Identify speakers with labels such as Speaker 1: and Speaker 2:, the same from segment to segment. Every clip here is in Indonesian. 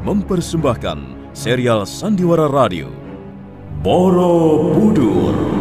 Speaker 1: mempersembahkan serial Sandiwara Radio Borobudur.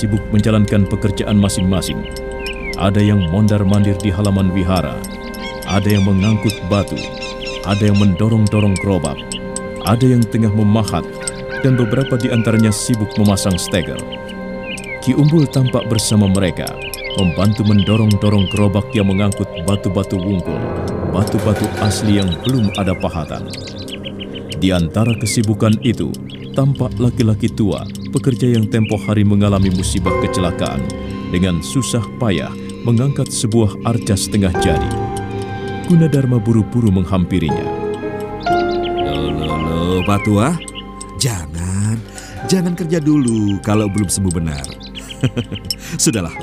Speaker 1: Sibuk menjalankan pekerjaan masing-masing. Ada yang mondar-mandir di halaman wihara, ada yang mengangkut batu, ada yang mendorong-dorong gerobak, ada yang tengah memahat, dan beberapa di antaranya sibuk memasang steger. Ki Umbul tampak bersama mereka, membantu mendorong-dorong gerobak yang mengangkut batu-batu wungkul, batu-batu asli yang belum ada pahatan. Di antara kesibukan itu, tampak laki-laki tua, pekerja yang tempo hari mengalami musibah kecelakaan, dengan susah payah mengangkat sebuah arca setengah jadi. Gunadarma buru-buru menghampirinya.
Speaker 2: Loh, Pak Tua, jangan kerja dulu kalau belum sembuh benar. Sudahlah,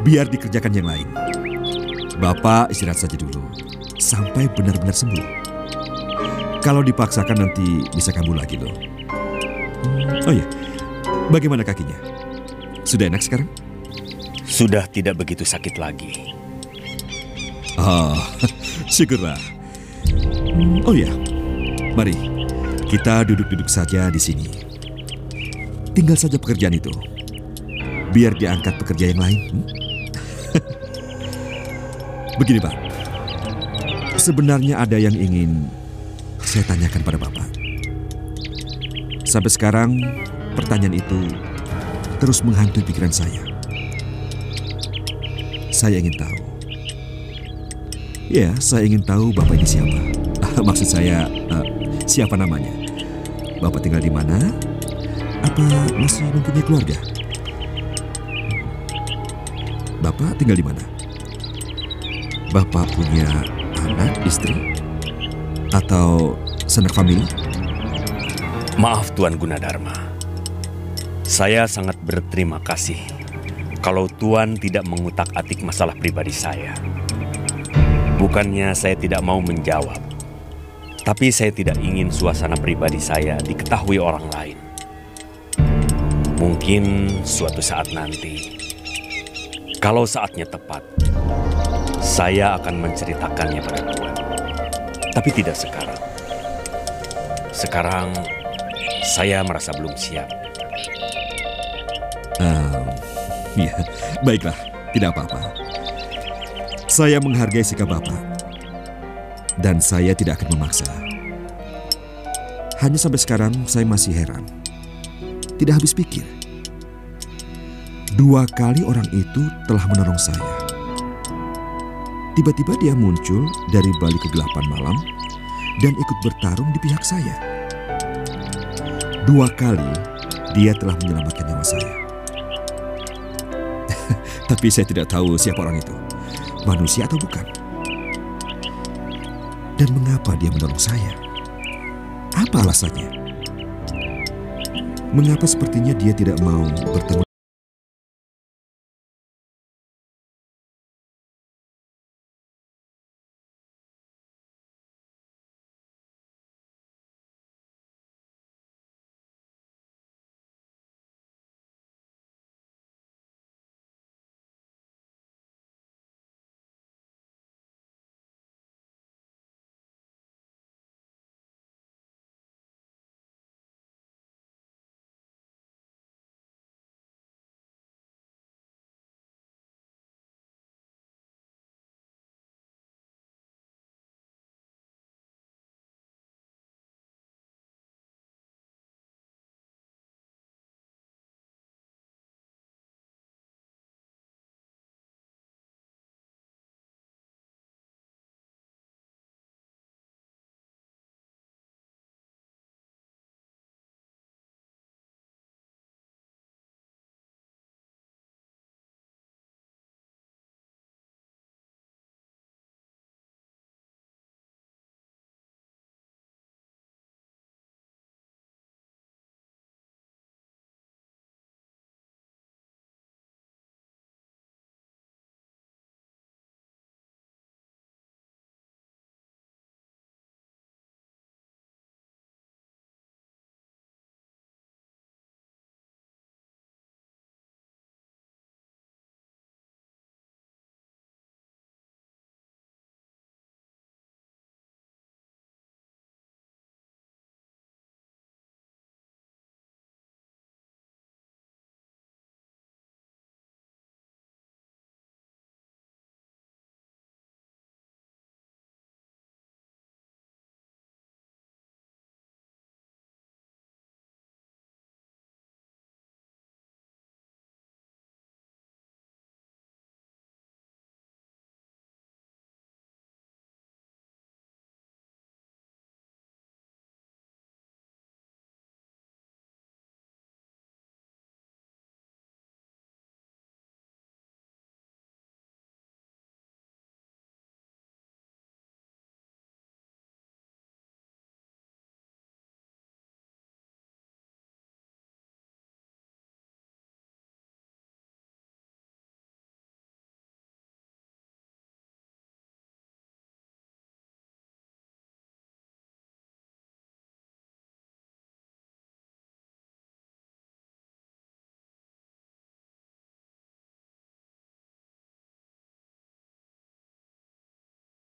Speaker 2: biar dikerjakan yang lain. Bapak istirahat saja dulu, sampai benar-benar sembuh. Kalau dipaksakan nanti bisa kambuh lagi loh. Oh iya, bagaimana kakinya? Sudah enak sekarang?
Speaker 3: Sudah tidak begitu sakit lagi.
Speaker 2: Oh, syukurlah. Oh ya, mari kita duduk-duduk saja di sini. Tinggal saja pekerjaan itu, biar diangkat pekerja yang lain. Begini Pak, sebenarnya ada yang ingin saya tanyakan pada Bapak. Sampai sekarang pertanyaan itu terus menghantui pikiran saya. Saya ingin tahu. Ya, saya ingin tahu Bapak ini siapa. Maksud saya, siapa namanya? Bapak tinggal di mana? Apa masih mempunyai keluarga? Bapak tinggal di mana? Bapak punya anak, istri? Atau sanak famili?
Speaker 3: Maaf Tuan Gunadarma, saya sangat berterima kasih kalau Tuan tidak mengutak-atik masalah pribadi saya. Bukannya saya tidak mau menjawab, tapi saya tidak ingin suasana pribadi saya diketahui orang lain. Mungkin suatu saat nanti, kalau saatnya tepat, saya akan menceritakannya pada Tuan. Tapi tidak sekarang. Sekarang saya merasa belum siap.
Speaker 2: Ya, baiklah, tidak apa-apa. Saya menghargai sikap Bapak. Dan saya tidak akan memaksa. Hanya sampai sekarang saya masih heran. Tidak habis pikir. 2 kali orang itu telah menolong saya. Tiba-tiba dia muncul dari balik kegelapan malam dan ikut bertarung di pihak saya. 2 kali dia telah menyelamatkan nyawa saya. Tapi saya tidak tahu siapa orang itu, manusia atau bukan. Dan mengapa dia menolong saya? Apa alasannya? Mengapa sepertinya dia tidak mau bertemu?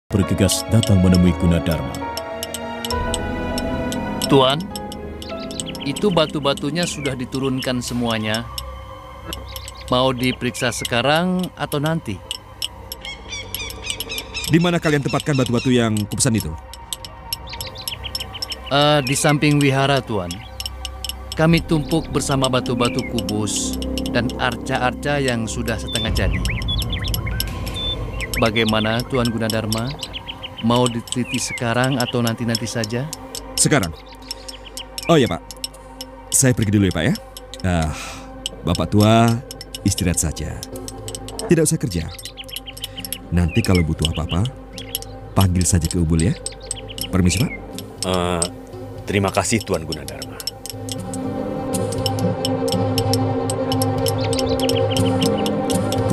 Speaker 1: Bergegas datang menemui Gunadarma.
Speaker 4: Tuan, itu batu-batunya sudah diturunkan semuanya. Mau diperiksa sekarang atau nanti?
Speaker 2: Di mana kalian tempatkan batu-batu yang kupesan itu?
Speaker 4: Di samping wihara, Tuan. Kami tumpuk bersama batu-batu kubus dan arca-arca yang sudah setengah jadi. Bagaimana, Tuan Gunadarma? Mau diteliti sekarang atau nanti-nanti saja?
Speaker 2: Sekarang. Oh ya Pak, saya pergi dulu ya Pak ya. Bapak tua istirahat saja. Tidak usah kerja. Nanti kalau butuh apa-apa, panggil saja ke Ubul ya. Permisi Pak.
Speaker 3: Terima kasih Tuan Gunadarma.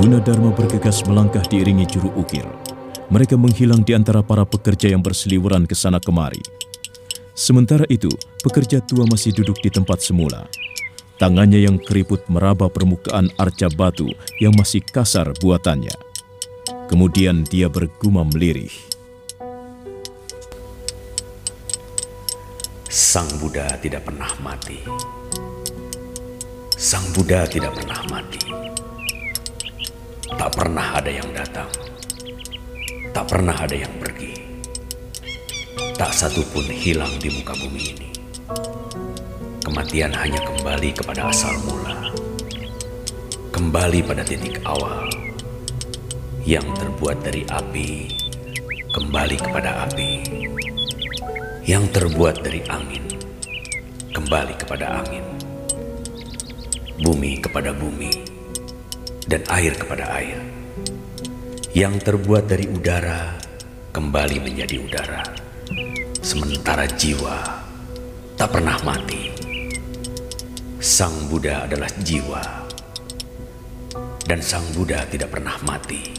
Speaker 1: Gunadarma bergegas melangkah diiringi juru ukir. Mereka menghilang di antara para pekerja yang berseliweran ke sana kemari. Sementara itu, pekerja tua masih duduk di tempat semula. Tangannya yang keriput meraba permukaan arca batu yang masih kasar buatannya. Kemudian dia bergumam lirih.
Speaker 3: Sang Buddha tidak pernah mati. Sang Buddha tidak pernah mati. Tak pernah ada yang datang. Tak pernah ada yang pergi. Tak satu pun hilang di muka bumi ini. Kematian hanya kembali kepada asal mula. kembali pada titik awal. Yang terbuat dari api, kembali kepada api. Yang terbuat dari angin, kembali kepada angin. Bumi kepada bumi, dan air kepada air. Yang terbuat dari udara, kembali menjadi udara. Sementara jiwa tak pernah mati. Sang Buddha adalah jiwa, dan Sang Buddha tidak pernah mati.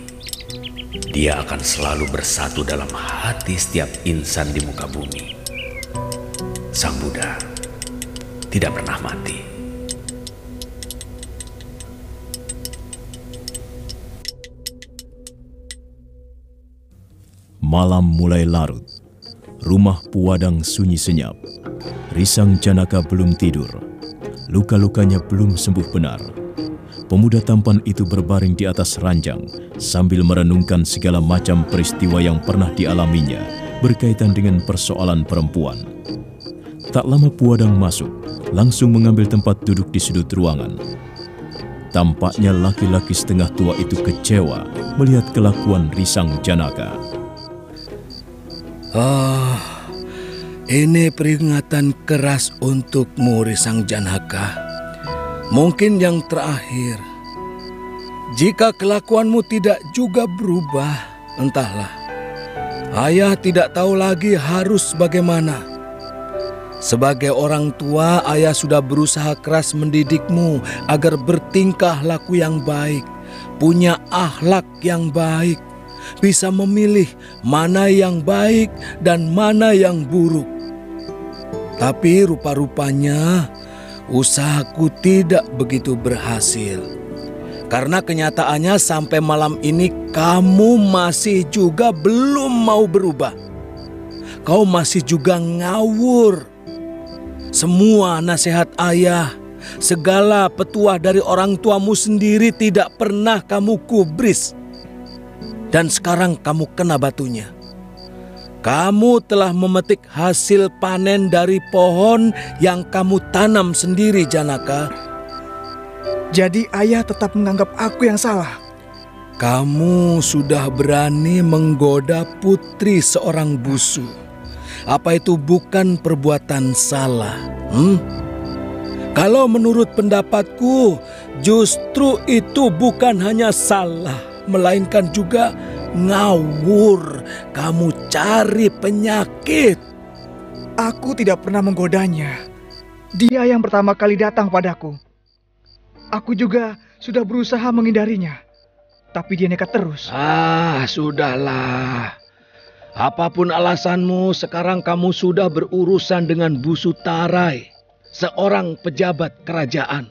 Speaker 3: Dia akan selalu bersatu dalam hati setiap insan di muka bumi. Sang Buddha tidak pernah mati.
Speaker 1: Malam mulai larut. Rumah Puwadang sunyi senyap. Risang Janaka belum tidur. Luka-lukanya belum sembuh benar. Pemuda tampan itu berbaring di atas ranjang sambil merenungkan segala macam peristiwa yang pernah dialaminya berkaitan dengan persoalan perempuan. Tak lama Puwadang masuk, langsung mengambil tempat duduk di sudut ruangan. Tampaknya laki-laki setengah tua itu kecewa melihat kelakuan Risang Janaka.
Speaker 5: Ini peringatan keras untukmu, Risang Janaka. Mungkin yang terakhir. Jika kelakuanmu tidak juga berubah, entahlah. Ayah tidak tahu lagi harus bagaimana. Sebagai orang tua, ayah sudah berusaha keras mendidikmu agar bertingkah laku yang baik, punya akhlak yang baik, bisa memilih mana yang baik dan mana yang buruk. Tapi rupa-rupanya usahaku tidak begitu berhasil. Karena kenyataannya sampai malam ini kamu masih juga belum mau berubah. Kau masih juga ngawur. Semua nasihat ayah, segala petuah dari orang tuamu sendiri tidak pernah kamu kubris. Dan sekarang kamu kena batunya. Kamu telah memetik hasil panen dari pohon yang kamu tanam sendiri, Janaka.
Speaker 6: Jadi ayah tetap menganggap aku yang salah.
Speaker 5: Kamu sudah berani menggoda putri seorang busu. Apa itu bukan perbuatan salah? Kalau menurut pendapatku, justru itu bukan hanya salah, melainkan juga ngawur. Kamu cari penyakit.
Speaker 6: Aku tidak pernah menggodanya. Dia yang pertama kali datang padaku. Aku juga sudah berusaha menghindarinya. Tapi dia nekat terus.
Speaker 5: Sudahlah. Apapun alasanmu, sekarang kamu sudah berurusan dengan Busu Tarai, seorang pejabat kerajaan.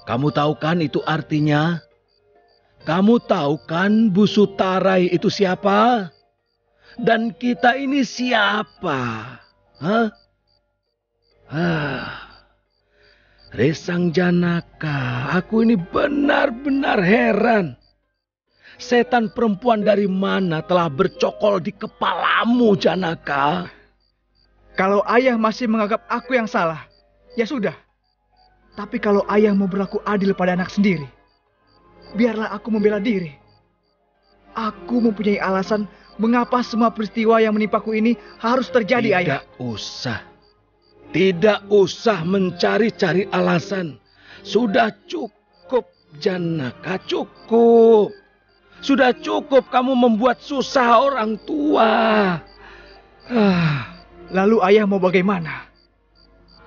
Speaker 5: Kamu tahu kan itu artinya? Kamu tahu kan Busu Tarai itu siapa? Dan kita ini siapa? Risang Janaka, aku ini benar-benar heran. Setan perempuan dari mana telah bercokol di kepalamu, Janaka?
Speaker 6: Kalau ayah masih menganggap aku yang salah, ya sudah. Tapi kalau ayah mau berlaku adil pada anak sendiri, biarlah aku membela diri. Aku mempunyai alasan mengapa semua peristiwa yang menimpaku ini harus terjadi, ayah.
Speaker 5: Tidak usah mencari-cari alasan. Sudah cukup, Janaka, cukup. Sudah cukup kamu membuat susah orang tua.
Speaker 6: Lalu ayah mau bagaimana?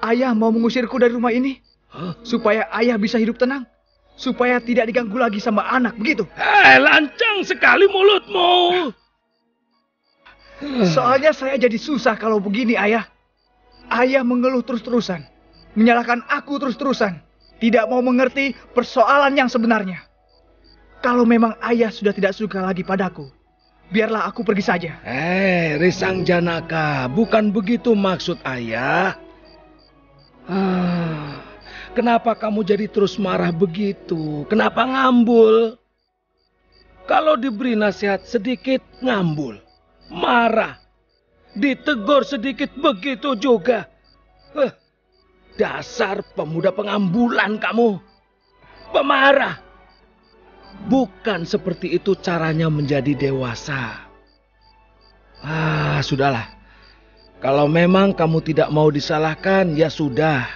Speaker 6: Ayah mau mengusirku dari rumah ini? Supaya ayah bisa hidup tenang? Supaya tidak diganggu lagi sama anak, begitu?
Speaker 5: Lancang sekali mulutmu.
Speaker 6: Soalnya saya jadi susah kalau begini, ayah. Ayah mengeluh terus-terusan. Menyalahkan aku terus-terusan. Tidak mau mengerti persoalan yang sebenarnya. Kalau memang ayah sudah tidak suka lagi padaku, biarlah aku pergi saja.
Speaker 5: Risang Janaka, bukan begitu maksud ayah. Kenapa kamu jadi terus marah begitu? Kenapa ngambul? Kalau diberi nasihat sedikit, ngambul. Marah. Ditegur sedikit, begitu juga. Dasar pemuda pengambulan kamu. pemarah. Bukan seperti itu caranya menjadi dewasa. Sudahlah. Kalau memang kamu tidak mau disalahkan, ya sudah.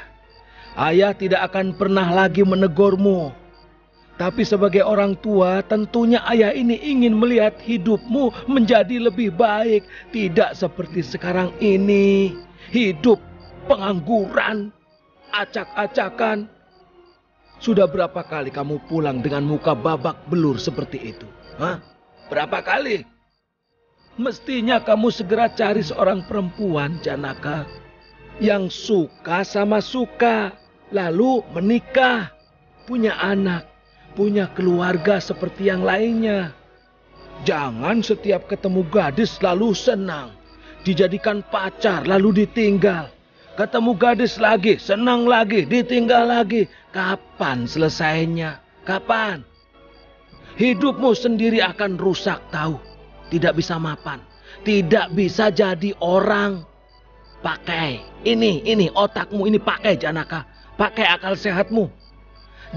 Speaker 5: Ayah tidak akan pernah lagi menegurmu. Tapi sebagai orang tua, tentunya ayah ini ingin melihat hidupmu menjadi lebih baik. Tidak seperti sekarang ini. Hidup pengangguran, acak-acakan. Sudah berapa kali kamu pulang dengan muka babak belur seperti itu? Berapa kali? Mestinya kamu segera cari seorang perempuan, Janaka, yang suka sama suka, lalu menikah, punya anak, punya keluarga seperti yang lainnya. Jangan setiap ketemu gadis lalu senang, dijadikan pacar lalu ditinggal. Ketemu gadis lagi, senang lagi, ditinggal lagi. Kapan selesainya? Kapan? Hidupmu sendiri akan rusak, tahu? Tidak bisa mapan, tidak bisa jadi orang. Pakai ini otakmu ini, pakai Janaka, pakai akal sehatmu.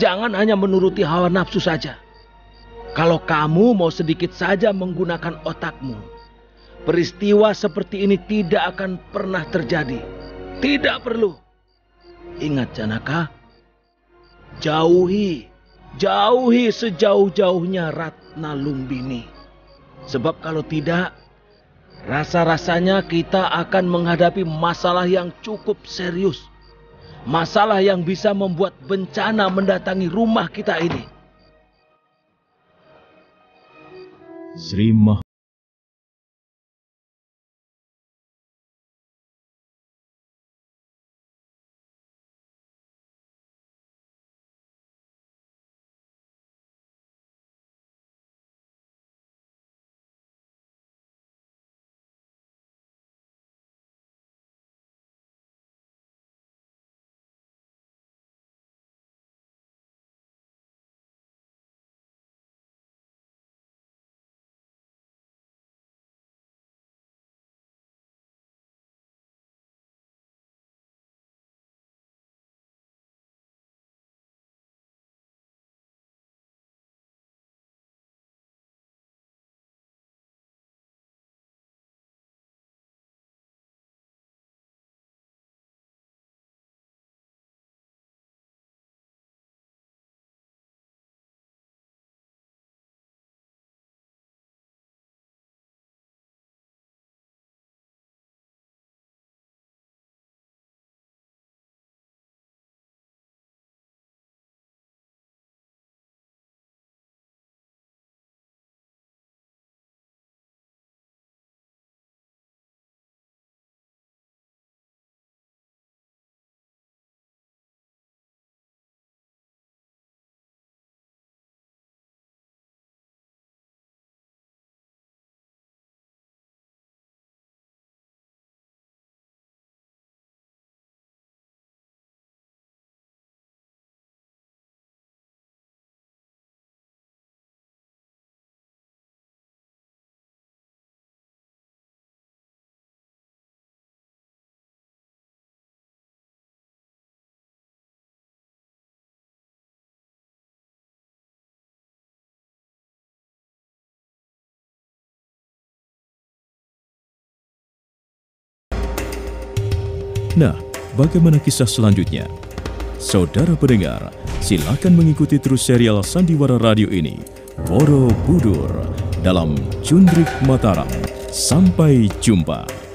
Speaker 5: Jangan hanya menuruti hawa nafsu saja. Kalau kamu mau sedikit saja menggunakan otakmu, peristiwa seperti ini tidak akan pernah terjadi. Tidak perlu. Ingat Janaka, jauhi sejauh-jauhnya Ratna Lumbini. Sebab kalau tidak, rasa-rasanya kita akan menghadapi masalah yang cukup serius. Masalah yang bisa membuat bencana mendatangi rumah kita ini.
Speaker 1: Sri Mah Nah, bagaimana kisah selanjutnya? Saudara pendengar, silakan mengikuti terus serial Sandiwara Radio ini, Borobudur, dalam Cundrik Mataram. Sampai jumpa.